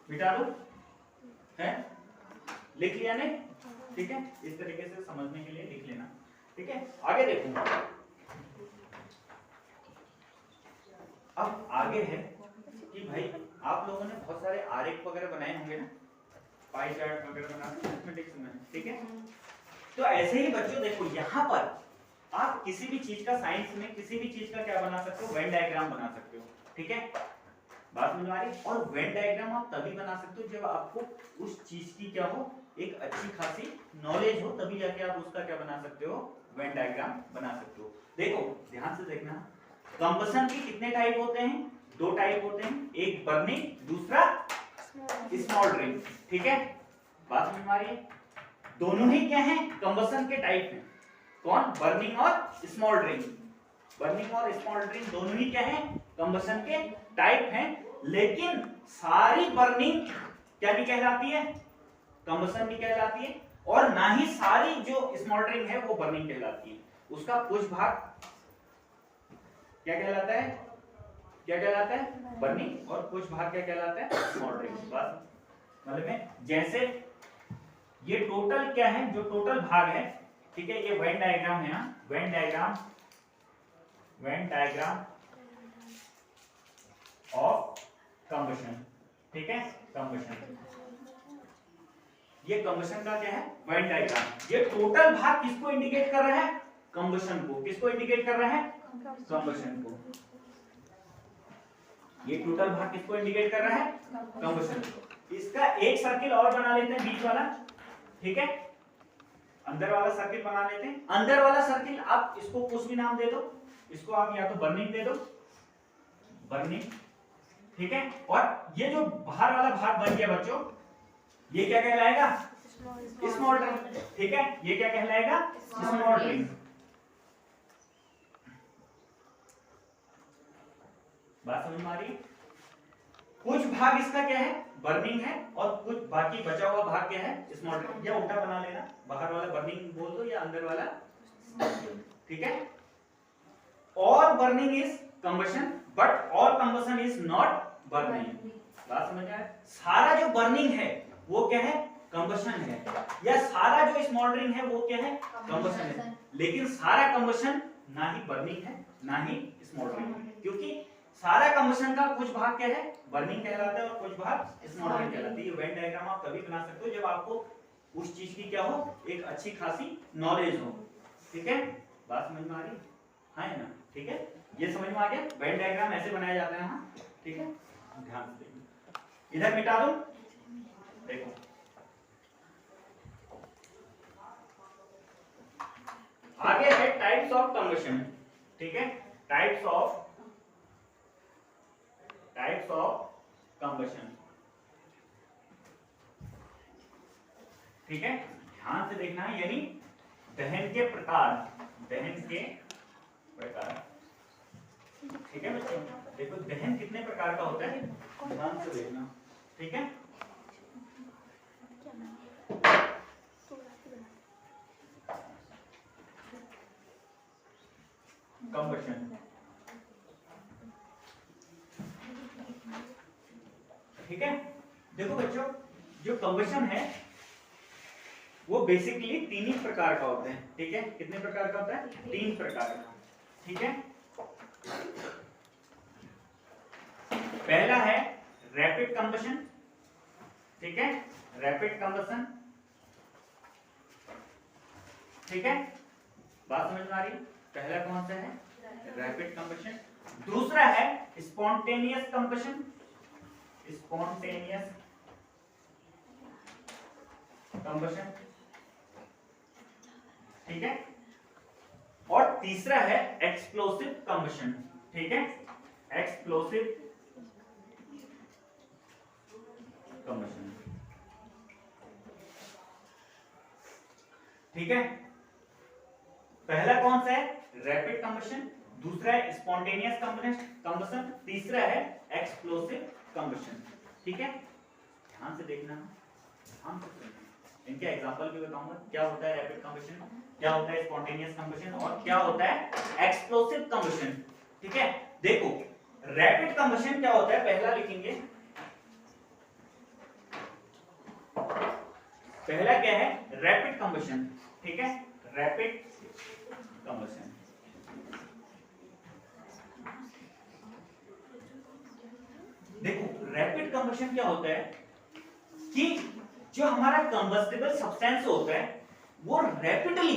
मिटा दो, है लिख लिया नहीं, ठीक है, इस तरीके से समझने के लिए लिख लेना, ठीक है। आगे देखो, अब आगे है कि भाई आप लोगों ने बहुत सारे आरेख वगैरह बनाए होंगे ना, पाई चार्ट वगैरह बनाते हैं मैथमेटिक्स में, ठीक है। तो ऐसे ही बच्चों देखो यहाँ पर आप किसी भी चीज का, साइंस में किसी भी चीज का क्या बना सकते हो, वेन डायग्राम बना सकते हो, ठीक है, बात समझ में आ रही। और वेन डायग्राम आप तभी बना सकते हो जब आपको उस चीज की क्या हो, एक अच्छी खासी नॉलेज हो, तभी जाके आप उसका क्या बना सकते हो, वेन डायग्राम बना सकते हो। देखो ध्यान से देखना, कंबसन के कितने टाइप होते हैं, दो टाइप होते हैं, एक बर्निंग, दूसरा स्मॉल्डरिंग, ठीक है, बात समझ में आ रही है। दोनों ही क्या है, कंबसन के टाइप हैं, कौन, बर्निंग और स्मॉल्डरिंग। बर्निंग और स्मॉल्डरिंग दोनों ही क्या है, कंबसन के टाइप हैं, लेकिन सारी बर्निंग क्या नहीं कहलाती है, कंबसन नहीं कहलाती है, और ना ही सारी जो स्मॉल्डरिंग है वो बर्निंग कहलाती है। उसका कुछ भाग क्या कहलाता है, क्या कहलाता है, बर्निंग, और कुछ भाग क्या कहलाता है, स्मॉल्डरिंग। बस मतलब में जैसे ये टोटल क्या है, जो टोटल भाग है, ठीक है, ये वेन डायग्राम है, Venn diagram, Venn diagram of combustion, ठीक है, कंबशन, ये कंबशन का क्या है, वेन डायग्राम। ये टोटल भाग किसको इंडिकेट कर रहा है, कंबशन को, किसको इंडिकेट कर रहा है, कंबशन को। ये टोटल भाग किसको इंडिकेट कर रहा है, कंबशन को। इसका एक सर्किल और बना लेते हैं, बीच वाला, ठीक है, अंदर वाला सर्किल बना लेते हैं। अंदर वाला सर्किल आप इसको कुछ भी नाम दे दो, इसको आप या तो बर्निंग दे दो, बर्निंग, ठीक है, और ये जो बाहर वाला भाग बन गया बच्चों, ये क्या कहलाएगा, स्मॉल्डरिंग, ठीक है, ये क्या कहलाएगा, स्मॉल्डरिंग। बात समझ में आ रही है। कुछ भाग इसका क्या है, बर्निंग है, और कुछ बाकी बचा हुआ भाग क्या है, स्मॉल्डरिंग, या उल्टा बना लेना, बाहर वाला बर्निंग बोल दो या अंदर वाला, ठीक है। All burning is combustion but all combustion is not burning. बात समझ में आया। सारा जो बर्निंग है वो क्या है, कंबशन है, या सारा जो स्मॉल्डरिंग है वो क्या है, कंबशन है, लेकिन सारा कंबशन ना ही बर्निंग है ना ही स्मॉल्डरिंग है, क्योंकि सारा कंबशन का कुछ भाग क्या है, बर्निंग कहलाता है, और कुछ भाग स्मॉल्डरिंग कहलाती है। ये वेन डायग्राम आप तभी बना सकते हो जब आपको उस चीज की क्या हो, एक अच्छी खासी नॉलेज हो, ठीक है, बात समझ में आ रही है ना, ठीक है, ये समझ में आ गया। वेन डायग्राम ऐसे बनाया जाता है, हाँ, ठीक है, ध्यान से देखिए, इधर मिटा दो, देखो आगे है टाइप्स ऑफ कंबशन, ठीक है, टाइप्स ऑफ कंबशन, ठीक है, ध्यान से देखना है, यानी दहन के प्रकार, दहन के प्रकार, ठीक है बच्चों। देखो दहन कितने प्रकार का होता है, ध्यान से देखना, ठीक है। कंबशन, ठीक है, देखो बच्चों जो कंबशन है वो बेसिकली तीन ही प्रकार का होता है, ठीक है, कितने प्रकार का होता है, तीन प्रकार का, ठीक है। पहला है रैपिड कंबशन, ठीक है, रैपिड कंबशन, ठीक है, बात समझ में आ रही है। पहला कौन सा है, रैपिड कंबशन। दूसरा है स्पॉन्टेनियस कंबशन, स्पॉन्टेनियस कंबशन, ठीक है, और तीसरा है एक्सप्लोसिव कंबशन, ठीक है, एक्सप्लोसिव कंबशन, ठीक है। पहला कौन सा है, रैपिड कंबशन, दूसरा है स्पॉन्टेनियस कंबशन, तीसरा है एक्सप्लोसिव कंबशन, ठीक है। ध्यान से देखना, ध्यान से सुनना, इनके एग्जांपल भी बताऊंगा, क्या होता है रैपिड कंबशन, क्या होता है स्पॉन्टेनियस कंबशन, और क्या होता है एक्सप्लोसिव कंबशन, ठीक है। देखो रैपिड कंबशन क्या होता है, पहला लिखेंगे पहला क्या है, रैपिड कंबशन, ठीक है, रैपिड कंबशन। देखो रैपिड कंबशन क्या होता है कि जो हमारा कंबस्टेबल सब्सटेंस होता है वो रैपिडली,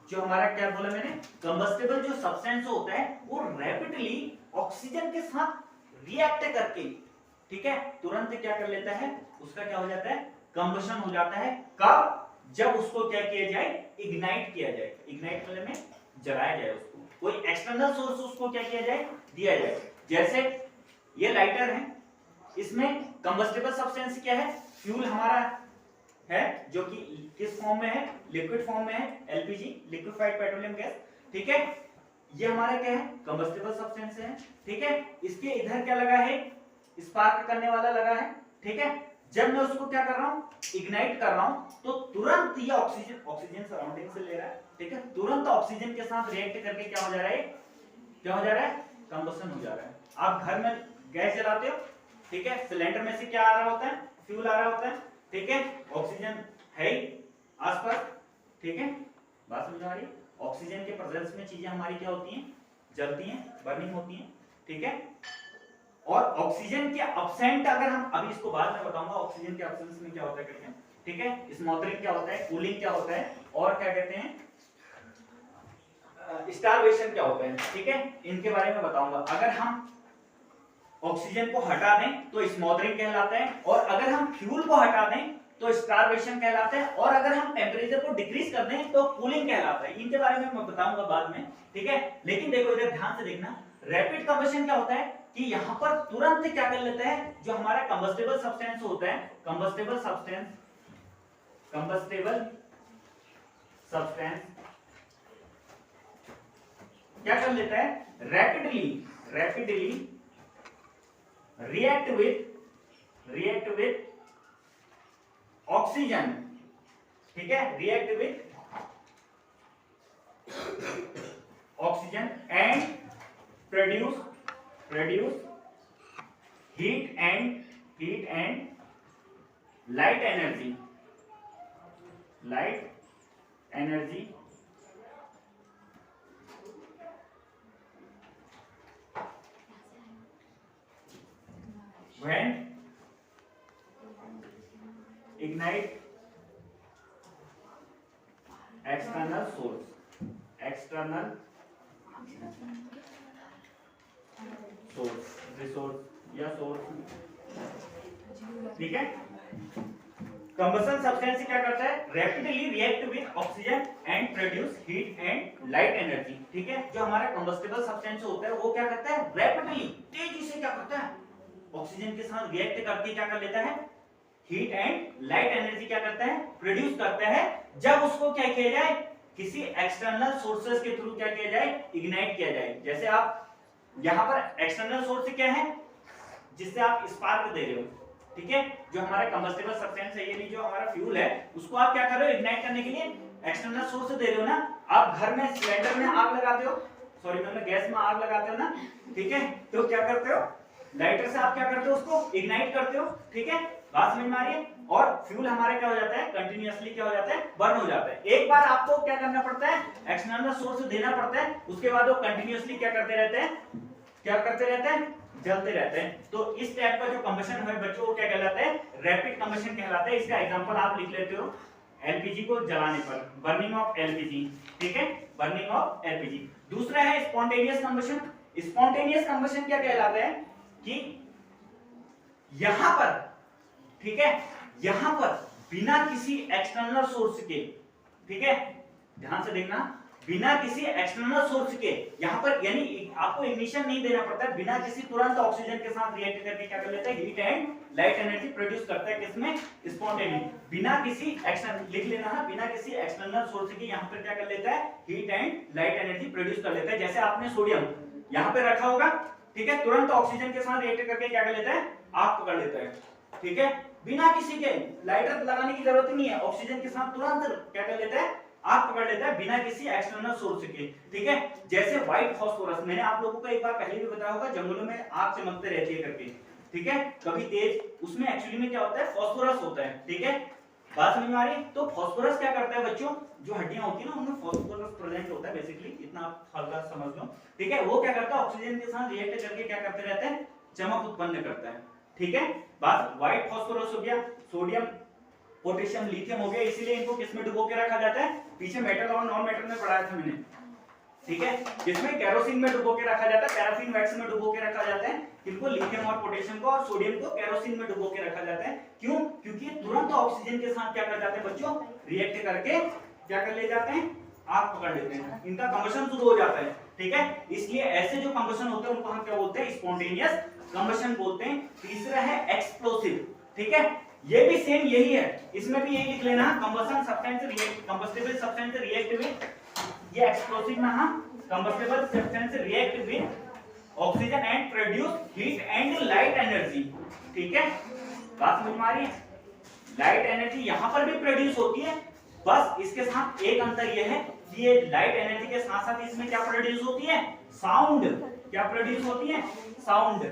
जो हमारा क्या बोला मैंने, कंबस्टेबल जो सब्सटेंस होता है वो रैपिडली ऑक्सीजन के साथ रिएक्ट करके, ठीक है, तुरंत क्या कर लेता है, उसका क्या हो जाता है, कंबशन हो जाता है। कब, जब उसको क्या किया जाए, इग्नाइट किया जाए। इग्नाइट मतलब में जलाया जाए उसको, कोई एक्सटर्नल सोर्स उसको क्या किया जाए, दिया जाए। जैसे ये लाइटर है, इसमें कंबस्टेबल सब्सटेंस क्या है, फ्यूल हमारा है, जो कि किस फॉर्म में है, लिक्विड फॉर्म में है, एलपीजी, लिक्विफाइड पेट्रोलियम गैस, ठीक है। ये हमारा क्या है, कंबस्टेबल सब्सटेंस है, ठीक है। इसके इधर क्या लगा है, स्पार्क करने वाला लगा है, ठीक है। जब मैं उसको क्या कर रहा हूं, इग्नाइट कर रहा हूं, तो तुरंत ये ऑक्सीजन सराउंडिंग से ले रहा है, ठीक है, तुरंत ऑक्सीजन के साथ रिएक्ट करके क्या हो जा रहा है, क्या हो जा रहा है, कंबशन हो जा रहा है। आप घर में गैस जलाते हो, ठीक है, सिलेंडर में से क्या आ रहा होता है, फ्यूल आ रहा होता है, ठीक है, ऑक्सीजन है ही आसपास, ठीक है, बात समझ आ रही है। ऑक्सीजन के प्रेजेंस में चीजें हमारी क्या होती हैं, जलती हैं, बर्निंग होती हैं, ठीक है। और ऑक्सीजन के एब्सेंट, अगर हम अभी इसको बाद में बताऊंगा ऑक्सीजन के एब्सेंस में क्या होता है करके, ठीक है, स्मोथरिंग क्या होता है, कूलिंग क्या होता है, और क्या कहते हैं, स्टारवेशन क्या होता है, ठीक है, इनके बारे में बताऊंगा। अगर हम ऑक्सीजन को हटा दें तो स्मोथरिंग कहलाता है, और अगर हम फ्यूल को हटा दें तो स्टारवेशन कहलाता है, और अगर हम टेम्परेचर को डिक्रीज कर दें तो कूलिंग कहलाता है। इनके बारे में मैं बताऊंगा बाद में, ठीक है। लेकिन देखो इधर ध्यान से देखना, रैपिड कंबशन क्या होता है कि यहां पर तुरंत क्या कर लेता है, जो हमारा कंबस्टेबल सब्सटेंस होता है, कंबस्टेबल सब्सटेंस क्या कर लेता है, रैपिडली react with oxygen, ठीक है, react with oxygen and produce heat and light energy when ignite external source resource या सोर्स, ठीक है। कंबशन सब्सटेंस क्या करता है, rapidly react with oxygen and produce heat and light energy, ठीक है। जो हमारा कंबस्टेबल सब्सटेंस होता है वो क्या करता है, रैपिडली, तेजी से क्या करता है, ऑक्सीजन के साथ रिएक्ट करके क्या कर लेता है, हीट एंड लाइट एनर्जी क्या करता है, प्रोड्यूस करता है। जब उसको क्या किया जाए, किसी एक्सटर्नल सोर्सेस के थ्रू क्या किया जाए, इग्नाइट किया जाए। जैसे आप यहां पर एक्सटर्नल सोर्स क्या है, जिससे आप स्पार्क दे रहे हो, ठीक है, जो हमारा कंबस्टेबल सब्सटेंस है, ये जो हमारा फ्यूल है, उसको आप क्या कर रहे हो, इग्नाइट करने के लिए एक्सटर्नल सोर्स दे रहे हो ना। आप घर में सिलेंडर में आग लगाते हो, सॉरी मतलब गैस में आग लगाते हो ना, ठीक है, तो क्या करते हो, लाइटर से आप क्या करते हो, उसको इग्नाइट करते हो, ठीक है, बात समझ में आ रही है। और फ्यूल हमारे क्या हो जाता है, कंटिन्यूअसली क्या हो जाता है, बर्न हो जाता है। एक बार आपको क्या करना पड़ता है, एक्सटर्नल सोर्स देना पड़ता है, उसके बाद वो कंटिन्यूअसली क्या करते रहते हैं, जलते रहते हैं। तो इस टाइप का जो कंबशन है बच्चों, वो क्या कहलाता है, रैपिड कंबशन कहलाता है। इसका एग्जांपल आप लिख लेते हो, एलपीजी को जलाने पर, बर्निंग ऑफ एलपीजी, ठीक है, बर्निंग ऑफ एलपीजी। दूसरा है स्पॉन्टेनियस कंबशन। स्पॉन्टेनियस कंबशन क्या कहलाता है कि यहां पर, ठीक है, यहां पर बिना किसी एक्सटर्नल सोर्स के, ठीक है, ध्यान से देखना, बिना किसी एक्सटर्नल सोर्स के यहां पर, यानी आपको इग्निशन नहीं देना पड़ता, बिना किसी, तुरंत ऑक्सीजन के साथ रिएक्ट करके क्या कर लेता है, heat and light energy produce करता है। किसमें, स्पॉन्टेनियस, बिना किसी एक्सटर्नल, लिख लेना है, बिना किसी एक्सटर्नल सोर्स के यहां पर क्या कर लेता है, heat and light energy produce कर लेता है। जैसे आपने सोडियम यहां पे रखा होगा, ठीक है, तुरंत ऑक्सीजन के साथ रिएक्ट करके क्या कर लेता है, आग पकड़ लेता है, ठीक है, बिना किसी के लाइटर लगाने की जरूरत नहीं है, ऑक्सीजन के साथ तुरंत क्या कर लेता है, आग पकड़ लेता है, बिना किसी एक्सटर्नल सोर्स के, ठीक है। जैसे व्हाइट फास्फोरस, मैंने आप लोगों को एक बार पहले भी बताया होगा, जंगलों में आग चमकते रहती है करके, ठीक है, कभी तेज, उसमें एक्चुअली में क्या होता है, फास्फोरस होता है, ठीक है। बात समझ में आ रही है? तो फास्फोरस क्या करता है बच्चों, जो हड्डियां होती है ना उनमें फास्फोरस प्रेजेंट होता है बेसिकली, इतना आप हल्का समझ लो, ठीक है। वो क्या करता है, ऑक्सीजन के साथ रिएक्ट करके क्या करते रहते हैं, चमक उत्पन्न करता है, ठीक है। बात व्हाइट फास्फोरस हो गया, सोडियम पोटेशियम लिथियम हो गया, इसीलिए इनको किसमें डुबो के रखा जाता है, पीछे मेटल और नॉन मेटल में पढ़ाया था मैंने, ठीक है। इसमें केरोसिन में डुबो के रखा जाता है, पैराफिन वैक्स में डुबो के रखा जाता है, इनको लिथियम और पोटेशियम को और सोडियम को केरोसिन में डुबो के रखा जाता है। क्यों? क्योंकि तुरंत ऑक्सीजन के साथ क्या कर जाते हैं बच्चों, रिएक्ट करके क्या कर ले जाते हैं, आग पकड़ लेते हैं, इनका कंबशन शुरू हो जाता है, ठीक है। इसलिए ऐसे जो कंबशन होते हैं उनको हम क्या बोलते हैं, स्पॉन्टेनियस कंबशन बोलते हैं। तीसरा है एक्सप्लोसिव, ठीक है, ये भी सेम यही है, इसमें भी यही लिख लेना, combustion substance react, combustible substance react with, ये एक्सप्लोसिव में हाँ, combustible substance react with oxygen and produce heat and light energy, ठीक है। बात समझ में आ रही है? लाइट एनर्जी यहां पर भी प्रोड्यूस होती है, बस इसके साथ एक अंतर यह है कि ये लाइट एनर्जी के साथ साथ इसमें क्या प्रोड्यूस होती है, साउंड, क्या प्रोड्यूस होती है, साउंड।